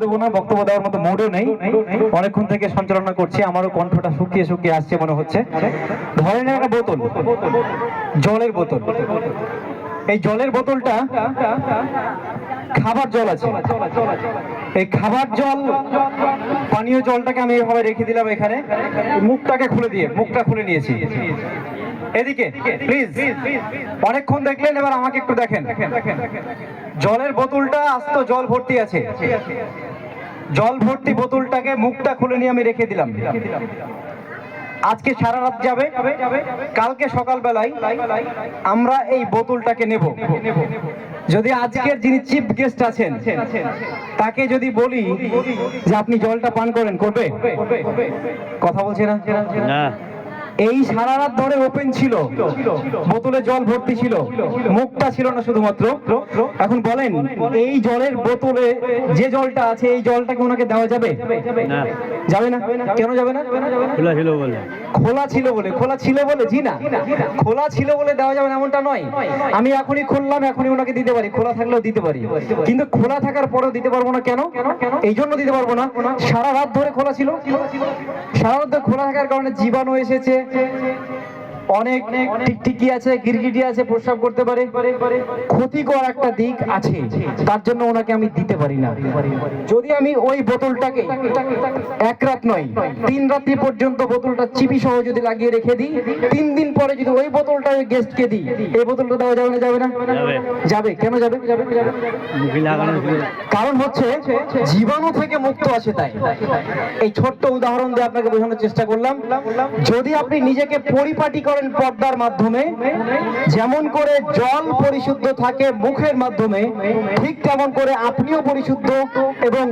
দেবো না, বক্তব্য দেওয়ার মতো মুডও নেই। অনেকক্ষণ থেকে সঞ্চালনা করছি, আমারও কণ্ঠটা শুকিয়ে শুকিয়ে আসছে মনে হচ্ছে। ধরেন একটা বোতল, জলের বোতল। এই জলের বোতলটা খাবার জল আছে। এই খাবার জল, পানীয় জলটাকে আমি এভাবে রেখে দিলাম এখানে, মুখটাকে খুলে দিয়ে মুখটা খুলে নিয়েছি। এদিকে প্লিজ, অনেকক্ষণ দেখলেন, এবার আমাকে একটু দেখেন। জলের বোতলটা আস্ত জল ভর্তি আছে, জল ভর্তি বোতলটাকে মুখটা খুলে নিয়ে আমি রেখে দিলাম। আজকে সারা রাত যাবে, কালকে সকালবেলায় আমরা এই বোতলটাকে নেব। যদি আজকের যিনি চিফ গেস্ট আছেন তাকে যদি বলি যে আপনি জলটা পান করেন, করবে? কথা বলছে না। এই সারা রাত ধরে ওপেন ছিল, বোতলে জল ভর্তি ছিল, মুখটা ছিল না শুধুমাত্র। এখন বলেন, এই জলের বোতলে যে জলটা আছে, এই জলটাকে ওনাকে দেওয়া যাবে? যাবে না। কেন যাবে না? খোলা ছিল বলে। খোলা ছিল বলে? খোলা ছিল বলে? জি না, খোলা ছিল বলে দেওয়া যাবে না এমনটা নয়। আমি এখনই খুললাম, এখনই ওনাকে দিতে পারি, খোলা থাকলেও দিতে পারি, কিন্তু খোলা থাকার পরেও দিতে পারবো না। কেন? এই জন্য দিতে পারবো না, সারা রাত ধরে খোলা ছিল। সারা রাত ধরে খোলা থাকার কারণে জীবাণু এসেছে, অনেক টিকটিকি আছে, গিরগিটি আছে, প্রস্রাব করতে পারে, ক্ষতিকর একটা দিক আছে। তার জন্য ওনাকে আমি দিতে পারি না। যদি আমি ওই বোতলটাকে এক রাত নয় 3 রাত্রি পর্যন্ত বোতলটা চিপি সহ যদি লাগিয়ে রেখে দিই, 3 দিন পরে যদি ওই বোতলটা ওই গেস্টকে দিই, এই বোতলটা দেওয়া যাবে না? যাবে না? যাবে। কেন যাবে? কারণ হচ্ছে জীবাণু থেকে মুক্ত আছে। তাই এই ছোট্ট উদাহরণ দিয়ে আপনাকে বোঝানোর চেষ্টা করলাম। যদি আপনি নিজেকে পরিপাটি করেন পর্দার মাধ্যমে, যেমন করে জল পরিশুদ্ধ থাকে মুখের মাধ্যমে, ঠিক তেমন করে আপনিও পরিশুদ্ধ এবং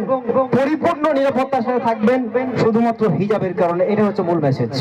পরিপূর্ণ নিরাপত্তার সাথে থাকবেন শুধুমাত্র হিজাবের কারণে। এটা হচ্ছে মূল মেসেজ।